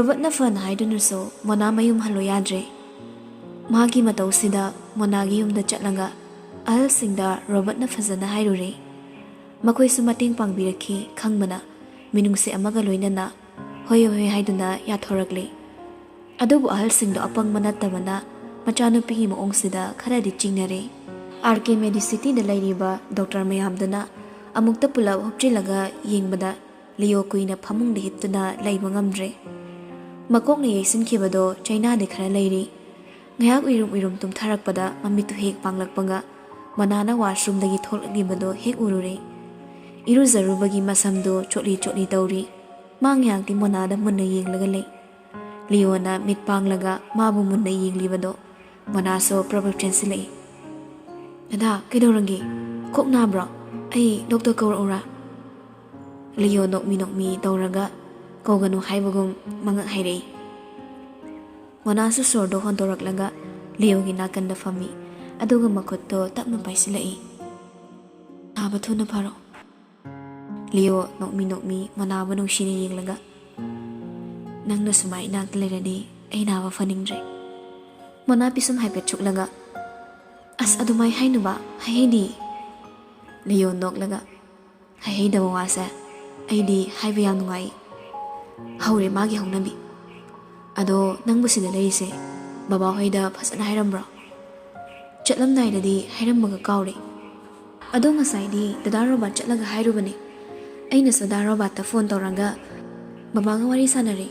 Robert na fan haidunarso Mona mayum halo yadre. Magi matawsida Monagi yumda chatlaga ahal-singda Robert na fazana hairure. Makoy sumating pangbiraki khangbana minungsi amaga loinana hoy hoy haiduna yathorakle. Adubu ahal-singdo apang manatabana machanupigi moongsida kharadi chingnare. RK Medicity da lairiba Dr. Mayamdana amukta pulab hopchilaga yengbada Leo kuina phamungda hiptuna laiba ngamdre. Makokna yaisinkhibado China de khara lairi. Ngayak uirum tumtharakpada mamitu hek panglakpanga manana washroom dagi tholagibado hek urure. Iruzarubagi masamdo chotli tauri. Mangyang ti monada munna yenglaga lei. Leona mit panglaga mabu munna yenglibado. Monaso proper translate. Nada kaidorangi kok nabra ai doctor kawra ora. Leo nokmi tauraga koganu haibagum mangak hairei. Monaso sordo hontoraklaga Leo gi nakanda fami aduga makotto tapna paisilai. Abathuna pharo. Leo nokmi manaba nungshini yenglaga. Nangna sumai nak leradi ai nawa faningdre. Mona pisum haipet chuklaga. As adumai hainuba haidi. Leo noklaga. Haida wasa aidi haiba yam nungai. Haure magi hongnabi. Ado nangbu sida leise baba hoida phasana hairambra. Chatlamnaidadi hairammaga kaure. Ado ngasaidi dadaroba chatlaga hairubani. Aina sadaroba ta phone tawranga baba nga wari sanare.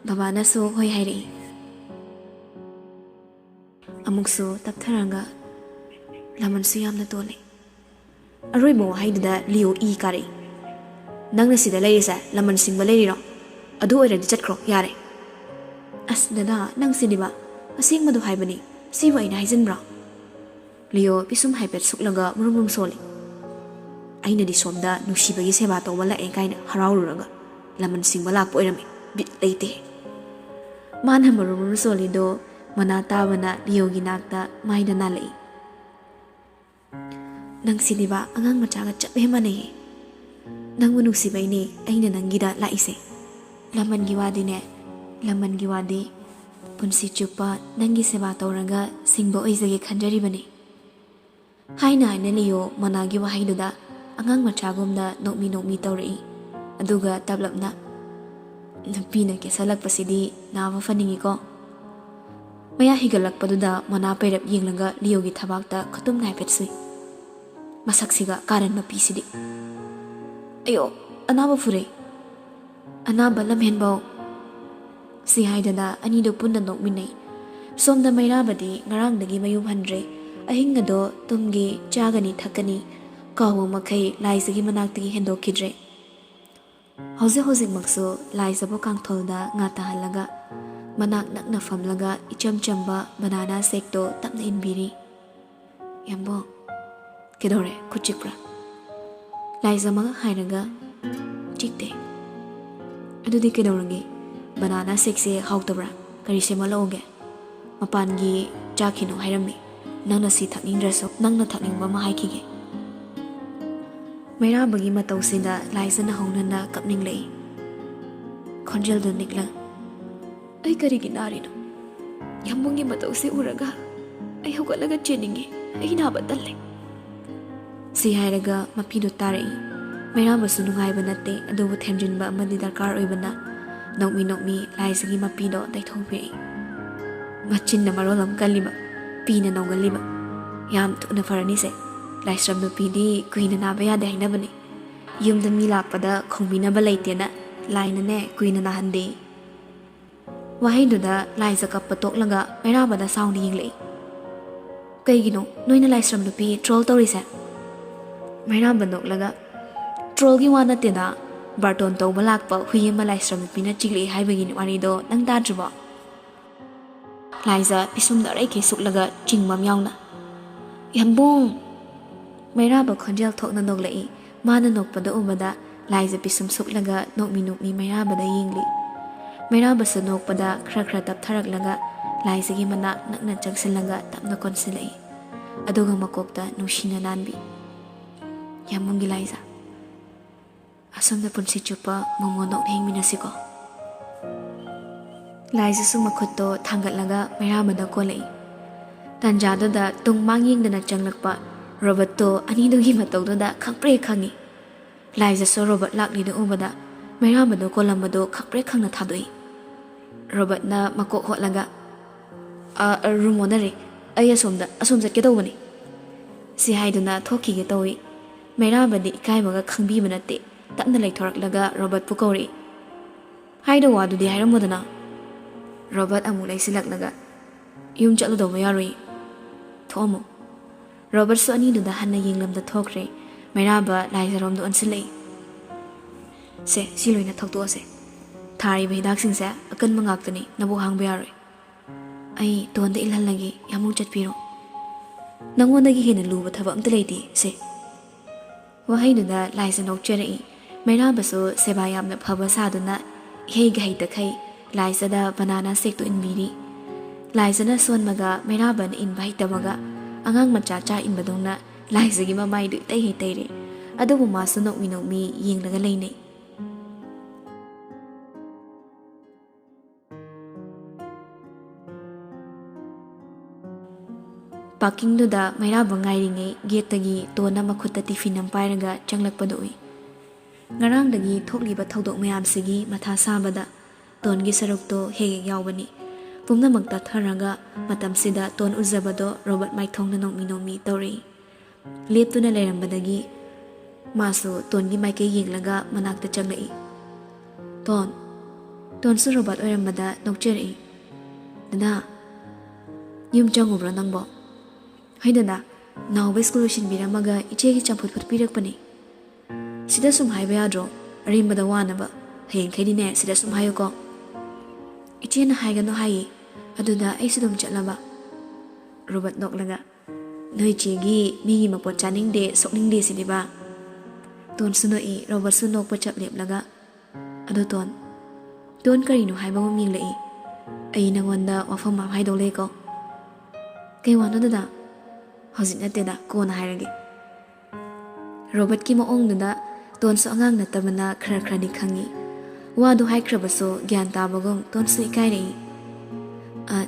Baba naso hoi hairei. Amukso taptharanga lamansu yamna tole. Aroibo haidada Leo e kare. Nangna sida leisa laman singba leiriro. Adu oiradi chatkro yare. As dada nang sidiba asingmadu haibani siwa ina haizinbra. Leo pisum haipet suklaga murum soli. Aina di somda nusibagi seba tawala kaina haraururaga laman singba lakpo oirami bit leite. Mana murum soli do mana tabana Leo gi nakta maidana lei. Nang sidiba angang machaga chatbe mane. Nang manusiba ini aina nangida laise. Laman giwadi punsi chupa nangi seba tawraga singbo oizagi khanjari bane. Haina haina Leo managi wahaiduda angang machagumda nokmi tawrai. Aduga tablapna nupina kesalakpasidi nawa faningi ko. Maya higalakpaduda mana pairap yenglaga Leo gi thabakta khatum naipet sui. Masaksiga karan mapisidi. Ayo anaba fure. Anaba lamhenbao. Si haidada anido punna nokminai. Somda mairabadi ngarangdagi mayum handre. Ahingado tumgi chagani thakani. Kawo makai laisagi manaktagi hendokidre. Hauzik makso laisabo kangtholda ngata halaga. Manak nakna famlaga icham chamba banana sekto tapna inbiri. Yambo kedore kuchikra. Laisa maga hairaga chikte. Adudi kedorangi banana sekse hautabra kari sema laoge. Mapangi chakino hairami. Nangna si thakningdraso nangna thakningba ma haikige. Mairabagi matawsida laisa na hongnana kapninglei. Khonjel do nikla. Ay karigi narino. Yambungi matawsi uraga. Ay hugalaga cheningi. Ay nabatalle. Si hairaga mapido tarai. Mairabasu nungaiba natte adubu themjinba amadi darkar oibana. Nokmi laisagi mapido daithongpiri. Machinna marolam kaliba. Pina nongaliba. Yam tukna faranise. Laisram no pidi kuina nabaya dahinabani. Yumda milakpada khongbina balaitena. Laina ne kuina nahande. Wahaiduda laisa kapatok laga mairabada sound yinglei. Kaigino noina laisram no pi troll tawrise. Mairaba noklaga troll gi wana teda barton tawba lakpa huyema laisram no pina chigli haibagi warido nang tadruba. Laisa pisumda raike suklaga chingmam yauna. Yambong Mairaba khonjel thokna noglai mana nokpada ubada laisa pisum suklaga nokmi mairabada yingli. Mairaba sa nokpada khra taptharaklaga laisagi manak nakna changsilaga tapna konsilai. Aduga makokta nushina nanbi. Yamungi laisa. Asomda punsi chupa momonok hing minasiko. ꯂꯥꯏꯖꯁꯨ ꯃꯈꯨꯠꯇꯣ ꯊꯥꯡꯒꯠꯂꯒ ꯃꯩꯔꯥꯕꯗ ꯀꯣꯜꯂꯛꯏ꯫ ꯇꯥꯟꯖꯥꯗꯨꯗ ꯇꯨꯡ ꯃꯥꯡ ꯌꯦꯡꯗꯅ ꯆꯪꯂꯛꯄ ꯔꯣꯕꯔꯠꯇꯣ ꯑꯅꯤꯗꯨꯒꯤ ꯃꯇꯧꯗꯨꯗ ꯈꯪꯄ꯭ꯔꯦꯛ ꯈꯪꯉꯤ꯫ ꯂꯥꯏꯖꯁꯨ Robert ꯂꯥꯛꯂꯤꯗꯨ ꯎꯕꯗ ꯃꯩꯔꯥꯕꯗꯣ ꯀꯣꯜꯂꯝꯕꯗꯣ ꯈꯪꯄ꯭ꯔꯦꯛ ꯈꯪꯅ ꯊꯥꯗꯣꯛꯏ꯫ ꯔꯣꯕꯔꯠꯅ ꯃꯀꯣꯛ ꯍꯣꯠꯂꯒ room ꯑꯣꯟꯅꯔꯦ, ꯑꯩ ꯑꯁꯣꯝ ꯆꯠꯀꯦ ꯇꯧꯕꯅꯤ ꯁꯤ ꯍꯥꯏꯗꯨꯅ ꯊꯣꯛꯈꯤꯒꯦ ꯇꯧꯏ꯫ ꯃꯩꯔꯥꯕꯗꯤ ꯏꯀꯥꯏꯕꯒ ꯈꯪꯕꯤꯕ ꯅꯠꯇꯦ, ꯇꯞꯅ ꯂꯩꯊꯣꯔꯛꯂꯒ ꯔꯣꯕꯔꯠꯄꯨ ꯀꯧꯔꯛꯏ꯫ ꯍꯥꯏꯗ ꯋꯥꯗꯨꯗꯤ ꯍꯥꯏꯔꯝꯃꯣꯗꯅ꯫ ꯔꯣꯕꯔꯠ ꯑꯃꯨꯛ ꯂꯩꯁꯤꯜꯂꯛꯂꯒ ꯌꯨꯝ ꯆꯠꯂꯨꯗꯧꯕ ꯌꯥꯔꯣꯏ, ꯊꯣꯛꯑꯝꯃꯣ꯫ ꯔꯣꯕꯔꯠꯁꯨ ꯑꯅꯤꯗꯨꯗ ꯍꯟꯅ ꯌꯦꯡꯂꯝꯗ ꯊꯣꯛꯈ꯭ꯔꯦ꯫ ꯃꯩꯔꯥꯕ ꯂꯥꯏꯖꯔꯣꯝꯗ ꯑꯣꯟꯁꯤꯜꯂꯛꯏ꯫ ꯁꯤ ꯂꯣꯏꯅ ꯊꯛꯇꯣꯛꯑꯁꯦ, ꯊꯥꯔꯤꯕ ꯍꯤꯗꯥꯛꯁꯤꯡꯁꯦ ꯑꯀꯟꯕ ꯉꯥꯛꯇꯅꯤ, ꯅꯕꯨꯛ ꯍꯥꯡꯕ ꯌꯥꯔꯣꯏ꯫ ꯑꯩ ꯇꯣꯟꯗ ꯏꯜꯍꯜꯂꯒꯦ, ꯌꯥꯝꯃꯨꯛ ꯆꯠꯄꯤꯔꯣ, ꯅꯪꯉꯣꯟꯗꯒꯤ ꯍꯦꯟꯅ ꯂꯨꯕ ꯊꯕꯛ ꯑꯝꯇ ꯂꯩꯇꯦ ꯁꯦ꯫ ꯋꯥꯍꯩꯗꯨꯗ ꯂꯥꯏꯖ ꯅꯣꯛꯆꯔꯛꯏ꯫ ꯃꯩꯔꯥꯕꯁꯨ ꯁꯦꯕꯥ ꯌꯥꯝꯅ ꯐꯕ ꯁꯥꯗꯨꯅ ꯏꯍꯩꯒ ꯍꯩꯇꯈꯩ ꯂꯥꯏꯖꯗ ꯕꯅꯥꯅꯥ ꯁꯦꯛꯇꯨ ꯏꯟꯕꯤꯔꯤ꯫ ꯂꯥꯏꯖꯅ ꯁꯣꯟꯕꯒ ꯃꯩꯔꯥꯕꯅ ꯏꯟꯕ ꯍꯩꯇꯕꯒ ꯑꯉꯥꯡ ꯃꯆꯥ ꯆꯥ ꯏꯟꯕꯗꯧꯅ ꯂꯥꯏꯖꯒꯤ ꯃꯃꯥꯏꯗꯨ ꯏꯇꯩ ꯇꯩꯔꯦ꯫ ꯑꯗꯨꯕꯨ ꯃꯥꯁꯨ ꯅꯣꯛꯃꯤ ꯅꯣꯛꯃꯤ ꯌꯦꯡꯂꯒ ꯂꯩꯅꯩ꯫ ꯄꯥꯔꯀꯤꯡꯗꯨꯗ ꯃꯩꯔꯥꯕ ꯉꯥꯏꯔꯤꯉꯩ ꯒꯦꯠꯇꯒꯤ ꯇꯣꯟꯅ ꯃꯈꯨꯠꯇ ꯇꯤꯐꯤꯟ ꯑꯃ ꯄꯥꯏꯔꯒ ꯆꯪꯂꯛꯄꯗ ꯎꯏ꯫ ꯉꯔꯥꯡꯗꯒꯤ ꯊꯣꯛꯂꯤꯕ ꯊꯧꯗꯣꯛ ꯃꯌꯥꯝꯁꯤꯒꯤ ꯃꯊꯥ ꯁꯥꯕꯗ ꯇꯣꯟꯒꯤ ꯁꯔꯨꯛꯇꯣ ꯍꯦꯛ ꯌꯥꯎꯕꯅꯤ꯫ ꯄꯨꯝꯅꯃꯛ ꯇꯠꯊꯔꯒ ꯃꯇꯝꯁꯤꯗ ꯇꯣꯟ ꯎꯖꯕꯗꯣ ꯔꯣꯕꯔꯠ ꯃꯥꯏꯊꯣꯡꯅ ꯅꯣꯛꯃꯤ ꯅꯣꯛꯃꯤ ꯇꯧꯔꯛꯏ꯫ ꯂꯦꯞꯇꯨꯅ ꯂꯩꯔꯝꯕꯗꯒꯤ ꯃꯥꯁꯨ ꯇꯣꯟꯒꯤ ꯃꯥꯏꯀꯩ ꯌꯦꯡꯂꯒ ꯃꯅꯥꯛꯇ ꯆꯪꯂꯛꯏ꯫ ꯇꯣꯟꯁꯨ ꯔꯣꯕꯔꯠ ꯑꯣꯏꯔꯝꯕꯗ ꯅꯣꯛꯆꯔꯛꯏ꯫ ꯗꯗꯥ, ꯌꯨꯝ ꯆꯪꯉꯨꯕ꯭ꯔꯣ ꯅꯪꯕꯣ? ꯍꯣꯏ ꯗꯗꯥ, ꯅꯥꯎꯕ ꯁ꯭ꯀꯨꯜ ꯂꯣꯏꯁꯤꯟꯕꯤꯔꯝꯃꯒ ꯏꯆꯦꯒꯤ ꯆꯝꯐꯨꯠ ꯐꯨꯠꯄꯤꯔꯛꯄꯅꯤ꯫ ꯁꯤꯗ ꯁꯨꯝ ꯍꯥꯏꯕ ꯌꯥꯗ꯭ꯔꯣ, ꯑꯔꯦꯝꯕꯗ ꯋꯥꯅꯕ, ꯍꯌꯦꯡꯈꯩꯗꯤꯅꯦ ꯁꯤꯗ ꯁꯨꯝ ꯍꯥꯏꯌꯨꯀꯣ꯫ ꯏꯆꯦꯅ ꯍꯥꯏꯒꯅꯣ ꯍꯥꯏꯌꯦ, ꯑꯗꯨꯗ ꯑꯩꯁꯨ ꯑꯗꯨꯝ ꯆꯠꯂꯕ꯫ ꯔꯣꯕꯔꯠ ꯅꯣꯛꯂꯒ ꯅꯣꯏ ꯆꯦꯒꯤ ꯃꯤꯒꯤ ꯃꯄꯣꯠ ꯆꯥꯅꯤꯡꯗꯦ ꯁꯣꯛꯅꯤꯡꯗꯦ ꯁꯤꯗꯤꯕ꯫ ꯇꯣꯟꯁꯨ ꯅꯣꯛꯏ꯫ ꯔꯣꯕꯔꯠꯁꯨ ꯅꯣꯛꯄ ꯆꯞ ꯂꯦꯞꯂꯒ ꯑꯗꯣ ꯇꯣꯟ ꯀꯔꯤꯅꯣ ꯍꯥꯏꯕꯒꯨꯝ ꯌꯦꯡꯂꯛꯏ꯫ ꯑꯩ ꯅꯪꯉꯣꯟꯗ ꯋꯥꯐꯝ ꯑꯃ ꯍꯥꯏꯗꯧ ꯂꯩꯀꯣ꯫ ꯀꯩ ꯋꯥꯅꯣ ꯗꯗꯥ? ꯍꯧꯖꯤꯛ ꯅꯠꯇꯦꯗ, ꯀꯣꯟꯅ ꯍꯥꯏꯔꯒꯦ꯫ ꯔꯣꯕꯔꯠꯀꯤ ꯃꯑꯣꯡꯗꯨꯗ ꯇꯣꯟꯁꯨ ꯑꯉꯥꯡ ꯅꯠꯇꯕꯅ ꯈꯔꯗꯤ ꯈꯪꯉꯤ꯫ ꯋꯥꯗꯨ ꯍꯥꯏꯈ꯭ꯔꯕꯁꯨ ꯒ꯭ꯌꯥꯟ ꯇꯥꯕꯒꯨꯝ ꯇꯣꯟꯁꯨ ꯏꯀꯥꯏꯔꯛꯏ꯫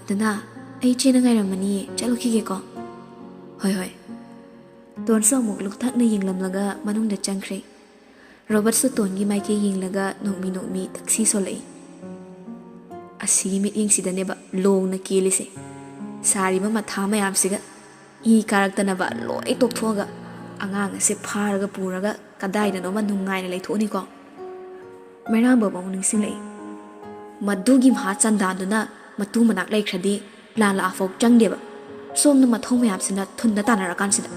ꯗꯗꯥ, ꯑꯩ ꯏꯆꯦꯅ ꯉꯥꯏꯔꯝꯃꯅꯤꯌꯦ, ꯆꯠꯂꯨꯈꯤꯒꯦꯀꯣ꯫ ꯍꯣꯏ꯫ ꯇꯣꯟꯁꯨ ꯑꯃꯨꯛ ꯂꯨꯛꯊꯛꯅ ꯌꯦꯡꯂꯝꯂꯒ ꯃꯅꯨꯡꯗ ꯆꯪꯈ꯭ꯔꯦ꯫ ꯔꯣꯕꯔꯠꯁꯨ ꯇꯣꯟꯒꯤ ꯃꯥꯏꯀꯩ ꯌꯦꯡꯂꯒ ꯅꯣꯛꯃꯤ ꯅꯣꯛꯃꯤ ꯇꯛꯁꯤ ꯁꯣꯜꯂꯛꯏ꯫ ꯑꯁꯤꯒꯤ ꯃꯤꯠꯌꯦꯡꯁꯤꯗꯅꯦꯕ ꯂꯣꯡꯅ ꯀꯦꯜꯂꯤꯁꯦ, ꯁꯥꯔꯤꯕ ꯃꯊꯥ ꯃꯌꯥꯝꯁꯤꯒ ꯏ ꯀꯥꯔꯛꯇꯅꯕ ꯂꯣꯏ ꯇꯣꯛꯊꯣꯛꯑꯒ ꯑꯉꯥꯡ ꯑꯁꯦ ꯐꯥꯔꯒ ꯄꯨꯔꯒ ꯀꯗꯥꯏꯗꯅꯣꯃ ꯅꯨꯡꯉꯥꯏꯅ ꯂꯩꯊꯣꯛꯑꯅꯤꯀꯣ꯫ ꯃꯩꯔꯥꯕ ꯑꯃꯨꯛ ꯅꯤꯡꯁꯤꯡꯂꯛꯏ꯫ ꯃꯗꯨꯒꯤ ꯃꯍꯥ ꯆꯟꯗꯥꯗꯨꯅ ꯃꯇꯨ ꯃꯅꯥꯛ ꯂꯩꯈ꯭ꯔꯗꯤ ꯂꯥꯟ ꯂꯥꯛꯑꯐꯥꯎ ꯆꯪꯗꯦꯕ, ꯁꯣꯝꯗ ꯃꯊꯧ ꯃꯌꯥꯝꯁꯤꯅ ꯊꯨꯟꯗ ꯇꯥꯟꯅꯔꯀꯥꯟꯁꯤꯗ꯫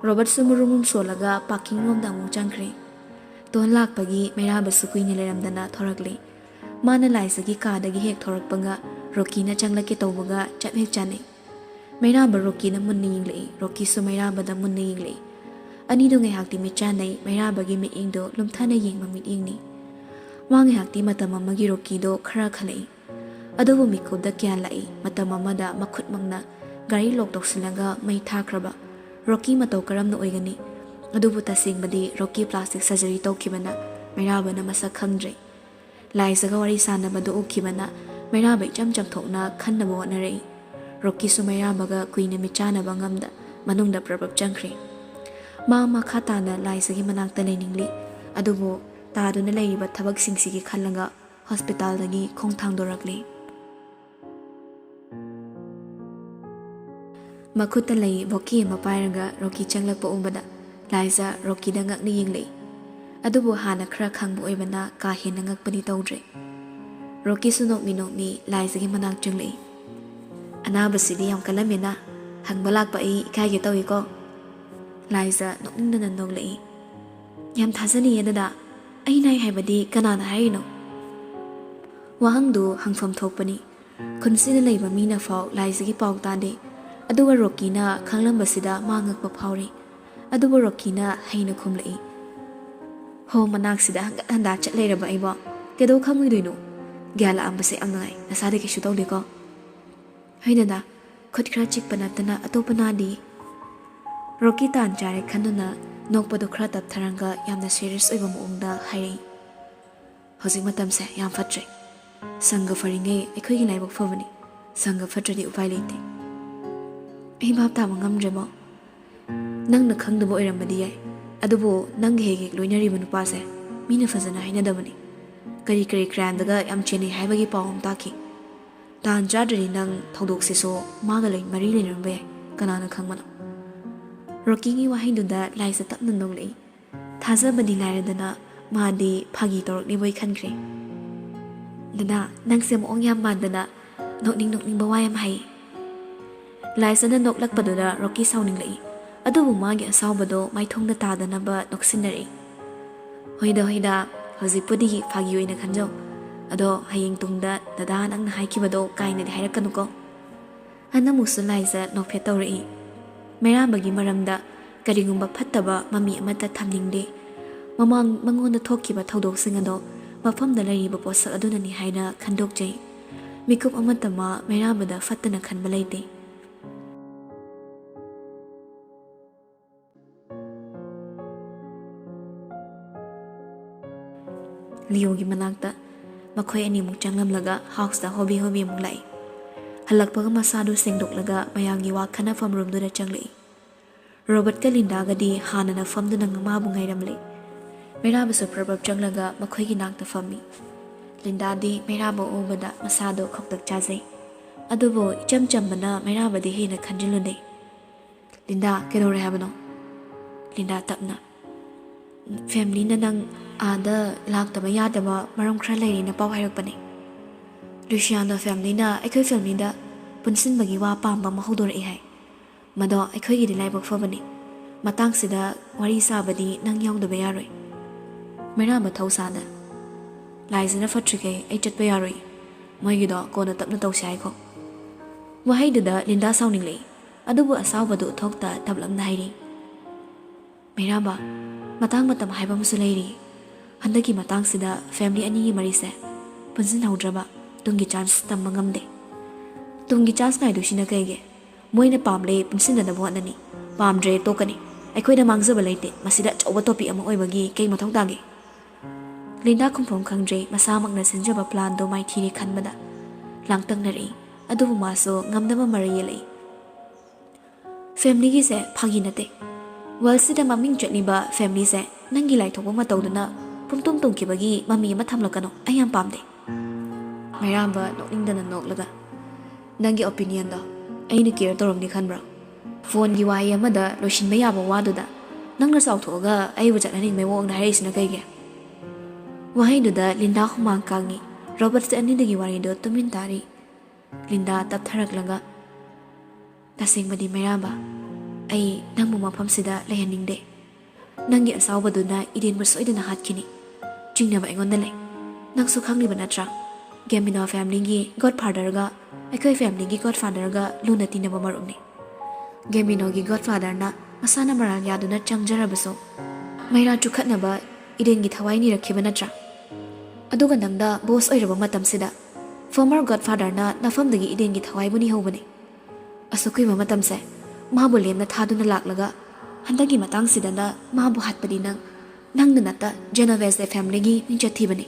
ꯔꯣꯕꯔꯠꯁꯨ ꯃꯔꯨꯝ ꯁꯣꯜꯂꯒ ꯄꯥꯔꯀꯤꯡ ꯔꯣꯝꯗ ꯑꯃꯨꯛ ꯆꯪꯈ꯭ꯔꯦ꯫ ꯇꯣꯟ ꯂꯥꯛꯄꯒꯤ ꯃꯩꯔꯥꯕꯁꯨ ꯀꯨꯏꯅ ꯂꯩꯔꯝꯗꯅ ꯊꯣꯔꯛꯂꯤ꯫ ꯃꯥꯅ ꯂꯥꯏꯖꯒꯤ ꯀꯥꯗꯒꯤ ꯍꯦꯛ ꯊꯣꯔꯛꯄꯒ ꯔꯣꯀꯤꯅ ꯆꯪꯂꯛꯀꯦ ꯇꯧꯕꯒ ꯆꯞ ꯍꯦꯛ ꯆꯥꯅꯩ꯫ ꯃꯩꯔꯥꯕ ꯔꯣꯀꯤꯅ ꯃꯨꯟꯅ ꯌꯦꯡꯂꯛꯏ꯫ ꯔꯣꯀꯤꯁꯨ ꯃꯩꯔꯥꯕꯗ ꯃꯨꯟꯅ ꯌꯦꯡꯂꯛꯏ꯫ ꯑꯅꯤꯗꯨ ꯉꯥꯏꯍꯥꯛꯇꯤ ꯃꯤꯠꯆꯥꯟꯅꯩ꯫ ꯃꯩꯔꯥꯕꯒꯤ ꯃꯤꯠꯌꯦꯡꯗꯣ ꯂꯨꯝꯊꯅ ꯌꯦꯡꯕ ꯃꯤꯠꯌꯦꯡꯅꯤ꯫ ꯃꯥ ꯉꯥꯏꯍꯥꯛꯇꯤ ꯃꯇꯝ ꯑꯃꯒꯤ ꯔꯣꯀꯤꯗꯣ ꯈꯔ ꯈꯜꯂꯛꯏ꯫ ꯑꯗꯨꯕꯨ ꯃꯤꯀꯨꯞꯇ ꯒ꯭ꯌꯥꯟ ꯂꯥꯛꯏ꯫ ꯃꯇꯝ ꯑꯃꯗ ꯃꯈꯨꯠꯃꯛꯅ ꯒꯥꯔꯤ ꯂꯣꯛ ꯇꯧꯁꯤꯜꯂꯒ ꯃꯩ ꯊꯥꯈ꯭ꯔꯕ ꯔꯣꯀꯤ ꯃꯇꯧ ꯀꯔꯝꯅ ꯑꯣꯏꯒꯅꯤ? ꯑꯗꯨꯕꯨ ꯇꯁꯦꯡꯕꯗꯤ ꯔꯣꯀꯤ ꯄ꯭ꯂꯥꯁꯇꯤꯛ ꯁꯔꯖꯔꯤ ꯇꯧꯈꯤꯕꯅ ꯃꯩꯔꯥꯕꯅ ꯃꯁꯛ ꯈꯪꯗ꯭ꯔꯦ꯫ ꯂꯥꯏꯖꯒ ꯋꯥꯔꯤ ꯁꯥꯟꯅꯕꯗꯨ ꯎꯈꯤꯕꯅ ꯃꯩꯔꯥꯕ ꯏꯆꯝ ꯆꯝꯊꯣꯛꯅ ꯈꯟꯅꯕ ꯍꯣꯠꯅꯔꯛꯏ꯫ ꯔꯣꯀꯤꯁꯨ ꯃꯩꯔꯥꯕꯒ ꯀꯨꯏꯅ ꯃꯤꯠꯆꯥꯟꯅꯕ ꯉꯝꯗ ꯃꯅꯨꯡꯗ ꯄ꯭ꯔꯞ ꯆꯪꯈ꯭ꯔꯦ꯫ ꯃꯥ ꯃꯈꯥ ꯇꯥꯅ ꯂꯥꯏꯖꯒꯤ ꯃꯅꯥꯛꯇ ꯂꯩꯅꯤꯡꯂꯤ꯫ ꯑꯗꯨꯕꯨ ꯇꯥꯗꯨꯅ ꯂꯩꯔꯤꯕ ꯊꯕꯛꯁꯤꯡꯁꯤꯒꯤ ꯈꯜꯂꯒ ꯍꯣꯁꯄꯤꯇꯥꯜꯗꯒꯤ ꯈꯣꯡ ꯊꯥꯡꯗꯣꯔꯛꯂꯤ꯫ ꯃꯈꯨꯠꯇ ꯂꯩ ꯕꯣꯀꯤ ꯑꯃ ꯄꯥꯏꯔꯒ ꯔꯣꯀꯤ ꯆꯪꯂꯛꯄ ꯎꯕꯗ ꯂꯥꯏꯖ ꯔꯣꯀꯤꯗ ꯉꯛꯅ ꯌꯦꯡꯂꯛꯏ꯫ ꯑꯗꯨꯕꯨ ꯍꯥꯟꯅ ꯈꯔ ꯈꯪꯕ ꯑꯣꯏꯕꯅ ꯀꯥ ꯍꯦꯟꯅ ꯉꯛꯄꯗꯤ ꯇꯧꯗ꯭ꯔꯦ꯫ ꯔꯣꯀꯤꯁꯨ ꯅꯣꯛꯃꯤ ꯅꯣꯛꯃꯤ ꯂꯥꯏꯖꯒꯤ ꯃꯅꯥꯛ ꯆꯪꯂꯛꯏ꯫ ꯑꯅꯥꯕꯁꯤꯗꯤ ꯌꯥꯝ ꯀꯜꯂꯝꯃꯦꯅ, ꯍꯪꯕ ꯂꯥꯛꯄ ꯑꯩ ꯏꯀꯥꯏꯒꯦ ꯇꯧꯏꯀꯣ꯫ ꯂꯥꯏꯖ ꯅꯣꯛꯅꯤꯡꯗꯅ ꯅꯣꯛꯂꯛꯏ꯫ ꯌꯥꯝ ꯊꯥꯖꯅꯤꯡꯉꯦ ꯗꯗꯥ, ꯑꯩ ꯅꯥꯏ ꯍꯥꯏꯕꯗꯤ ꯀꯅꯥꯅ ꯍꯥꯏꯔꯤꯅꯣ? ꯋꯥꯍꯪꯗꯨ ꯍꯪꯐꯝ ꯊꯣꯛꯄꯅꯤ꯫ ꯈꯨꯟꯁꯤꯗ ꯂꯩꯕ ꯃꯤꯅ ꯐꯥꯎ ꯂꯥꯏꯖꯒꯤ ꯄꯥꯎ ꯇꯥꯗꯦ꯫ ꯑꯗꯨꯒ ꯔꯣꯀꯤꯅ ꯈꯪꯂꯝꯕꯁꯤꯗ ꯃꯥ ꯉꯛꯄ ꯐꯥꯎꯔꯤ꯫ ꯑꯗꯨꯕꯨ ꯔꯣꯀꯤꯅ ꯍꯩꯅ ꯈꯨꯝꯂꯛꯏ꯫ ꯍꯣ ꯃꯅꯥꯛꯁꯤꯗ ꯍꯪꯒꯠ ꯍꯟꯗꯥ ꯆꯠ ꯂꯩꯔꯕ ꯑꯩꯕꯣ ꯀꯩꯗꯧ ꯈꯪꯉꯣꯏꯗꯣꯏꯅꯣ? ꯒ꯭ꯌꯥꯟ ꯂꯥꯛꯑꯝꯕꯁꯦ ꯌꯥꯝ ꯅꯨꯡꯉꯥꯏ, ꯅꯁꯥꯗꯤ ꯀꯩꯁꯨ ꯇꯧꯗꯦꯀꯣ? ꯍꯣꯏ ꯗꯗꯥ, ꯈꯨꯠ ꯈꯔ ꯆꯤꯛꯄ ꯅꯠꯇꯅ ꯑꯇꯣꯞꯄ ꯅꯥꯗꯤ꯫ ꯔꯣꯀꯤ ꯇꯥꯟ ꯆꯥꯔꯦ ꯈꯟꯗꯨꯅ ꯅꯣꯛꯄꯗꯨ ꯈꯔ ꯇꯞꯊꯔꯒ ꯌꯥꯝꯅ ꯁꯦꯔꯤꯌꯁ ꯑꯣꯏꯕ ꯃꯑꯣꯡꯗ ꯍꯥꯏꯔꯛꯏ꯫ ꯍꯧꯖꯤꯛ ꯃꯇꯝꯁꯦ ꯌꯥꯝ ꯐꯠꯇ꯭ꯔꯦ꯫ Sangha faringe akhoi laibak fabani sangha fatradi upai leite ai bab ta mangam remo nang na khang dabo iramadi yai adubo nang hege loinari banu pase mina fazana haina dabani kari kari crime daga am cheni haibagi pawam taki tan jadri nang thodok se so maga lai mari le rambe kanana khangmana rokingi wahindu da laisa tapna nonglei thaza badi lairadana madi phagi torok ni boi khankre dana nang se mo ong yam mandana nokning bawayam hai laisana noklak padura roki sauning lai adubu magi asawbado maithongda tadanaba noksinari hoida hojikpudi phagi oina khanjo ado hayeng tungda dada nang haikibado kaina hairakanuko anamusu laisa nokphe tawri mayambagi maramda karigumba phattaba mami amata thamningde mamang mangonda thokkiba thodok singado mafamda lariba posak adunani haina khandokjai mikup amatama mayambada fattana khanba leite Liogi manakta makhoi ani muk changlamlaga house da hobby muk lai halakpaga masadu sengdoklaga mayangi wa khana fam room dura changlei Robert ka Linda ga di hana na fam duna ngama bu ngairamle mera basu probab changlaga makhoi gi nakta fammi Linda di mera ba obada masado khoktak chajai adubo icham chambana mera ba di hena khanjilune Linda kedore habano Linda tapna family na nang ada laktaba yadaba maram khra leiri na paw hairakpani Luciano family na aikhoi family da punsin bagi wa pamba mahodori hai mado aikhoi gi laibak fabani matang sida wari sabadi nang yaudaba yaroi mera ba thausada laizina fatrike ai chatpa yaroi moigi do kona tapna tawsai ko wahai da Linda sauning lei adubu asawbadu thokta tablamna hairi mera ba matang matam haiba musu leiri handaki matang sida family ani mari se punsin haudraba tungi chance tam mangamde tungi chance ngai dusina kaige moina pamle punsin da bonani pamdre tokani aikhoi da mangza balaite masida chawba topic ama oibagi kei mathau tage Linda khumphom khangdre masamak na sinjaba plan do mai thire khanbada langtang nari adu maso ngamdaba mari yelei family gi se phagi nate walsida maming chatniba family se nangi lai thoba ma tawduna pumtum tungkibagi mami ma thamlakano ayam pamde mayamba nokningdana noklaga nangi opinion do aina care toromni khanbra phone gi wai amada loishinba yaba waduda nangna sauthoga aibu chatnani mewong na harisina kaige wahaiduda Linda humang kangi Robert se ani dagi wari do tumin tari Linda taptharaklaga tasingmadi mayamba ai nangmu mafam sida lehaningde nangi asawbaduna idin bersoidana hatkini jingnaba engonda le nangsu khangli banatra Gambino family gi godfather ga aikhoi family gi godfather ga luna tinaba marumni Gambino gi godfather na masana maral yaduna changjarabaso maira chukhatnaba idin gi thawai ni rakhibana natra aduga nangda boss oiraba matam sida former godfather na nafamdagi idin gi thawai buni hobani asukui matam se mabu lemna thaduna laklaga handagi matang sidana mabu hatpadi nangna nata Genovese family gi ninchathi bani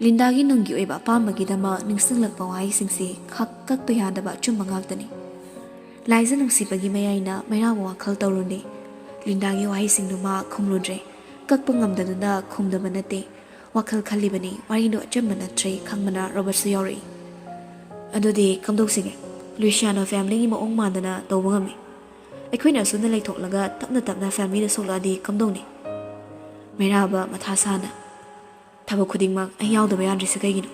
Linda gi nungi oiba pambagi dama ningsinglakpa wai singsi khak kak to yadaba chumma ngaktani laisa nungsibagi mayaina maira wa khal tawruni Linda gi wai singduma khumludre kakpa ngamdaduna khumdaba nate wakhal khalibani warido achamba natre khangmana Robert Sayori adudi kamdok Luciano family gi maong mandana tawba ngami aikhoi suna leithoklaga tapna family da sokladi kamdongni Meraba mathasana thaba khudingmak ai yaudaba yandrisa kaigino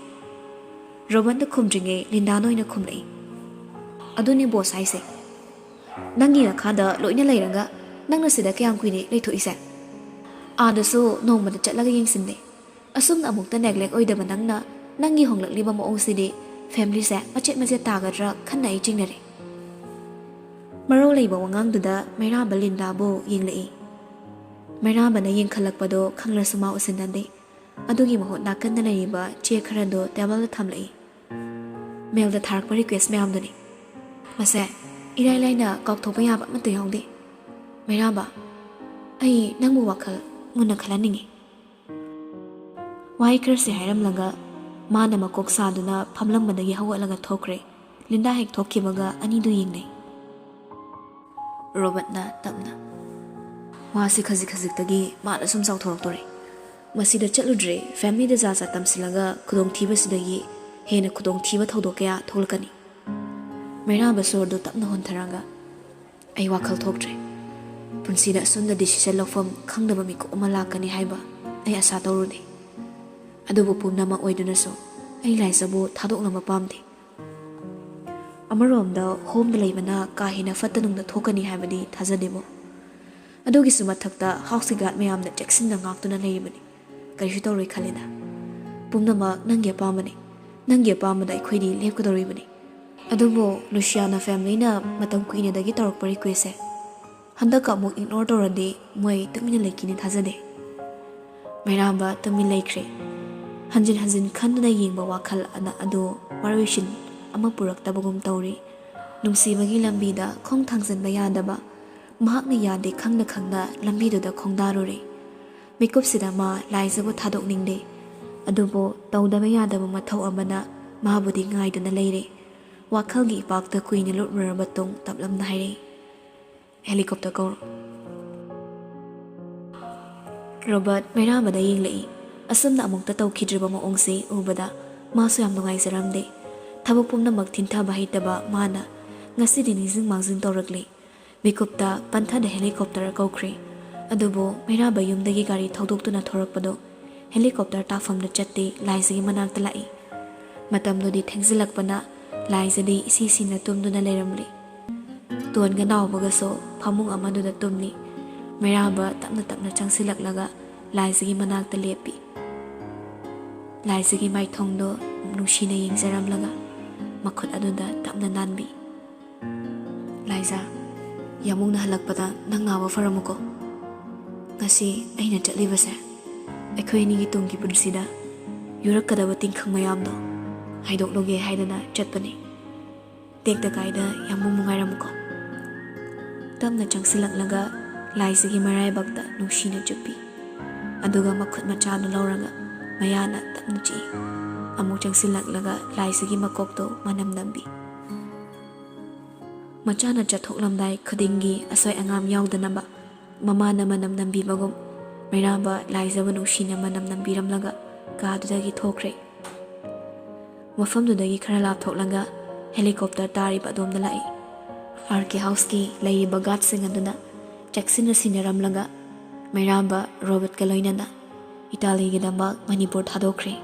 Robert da khumdringe Linda noina khumlei aduni boss haise nangi khada loina leiraga nangna sida kyam kuine leithoise adasu nongmada chatlaga yengsinde asumna amukta neglect oidaba nangna nangi honglakliba maong sidi family se machet tagadra khanna ai jingnare maro leiba wangangduda Meraba Linda bo yenglei Meraba na yengkhalakpado khanglasuma usinande adugi mahot nakanna leiba che kharado table thamlei mail da tharak request mayamdani mase irai laina kakthopa yaba mate yawde Meraba ai nangmu wakhal nguna khalaningi wai krase hairam laga Mana makok saduna phamlambadagi hawatlaga thokre. Linda hek thokkibaga anidu yingnei. Robert na tapna. Wasi khazik-khaziktagi mana sum sauthoroktori. Masida chatludre family da zaza tamsilaga khudong thiba sidagi hena khudong thiba thodok kaya tholkani. Maira basordo tapna hontharanga. Ai wakhal thoktre. Punsida sunda decision lawfam khangdaba miko ama lakani haiba ai asa tawruni. Adubu pumnama oiduna so ai laisabu thadoknama pamde. Amaromda home da leibana ka hina fatanungda thokani haibadi thajadebo. Adugi sumathakta house guard mayamna jackson na ngaktuna leibani. Karisu tawroi khalina. Pumnama nangya pamani. Nangya pamada ikhodi lepkadoribani. Adubo Luciana family na matam kuina dagi tawrokpari kuise. Handaka mo ignore tawradi moi tumina lekini thajade. Mairamba tumin laikre. Hanjin khanduna yingba wakhal ana ado warishin ama puraktabagum tawri. Nungsibagi lambida khong thangsanba yadaba. Mahakna yade khangna lambiduda khongdarure. Makeup sida ma laisabu thadok ningde. Adubo tawdaba yadaba mathau amana mahabudi ngaiduna leire. Wakhalgi ipakta kuina lutraraba tong taplamna haire. Helicopter ko. Robert Mairambada yinglei. Asumna amukta tawkhidriba maongse ubada masu yam nungaizaramde. Thabak pumnamak thintaba haitaba mana ngasidi nizing mangzing tawrakle. Mikupta panthada helicopter kawkhre. Adubo Mairaba yumdagi gari thawdoktuna thorakpado helicopter tafamda chatte laisagi manakta lai. Matamdodi thengzilakpana laisadi isi-sina tumduna leiramli. Tuanga nawbaga so phamung amaduda tumli. Mairaba tapna changsilaklaga laisagi manakta lepi. Laisagi maithongdo nungsina yengzaramlaga makhut aduda tapna nanbi. Laisa yamungna halakpada nang ngawa faramuko. Ngasi aina chatlibase aikoinigi tunggi punsida yurakadaba tingkhang mayamdo haidokloge haidana chatpani. Tekda kaida yamung mungairamuko. Tamna changsilaklaga laisagi maraibakta nungsina chupi. Aduga makhut machana lauraga mayana tapna chi. Amuk changsilaklaga laisagi makokto manam nambi. Machana chathoklamdai khudingi asoi angam yaudanaba mamana manam nambi bagum Mairamba laizaba nungsina manam nambiramlaga kadudagi thokre. Mafamdudagi khara lapthoklaga helicopter tariba adomda lai. RK house ki laiba guardsing aduna jacksina sinaramlaga Mairamba Robert kaloinana Italy gidamba Manipur thadokre.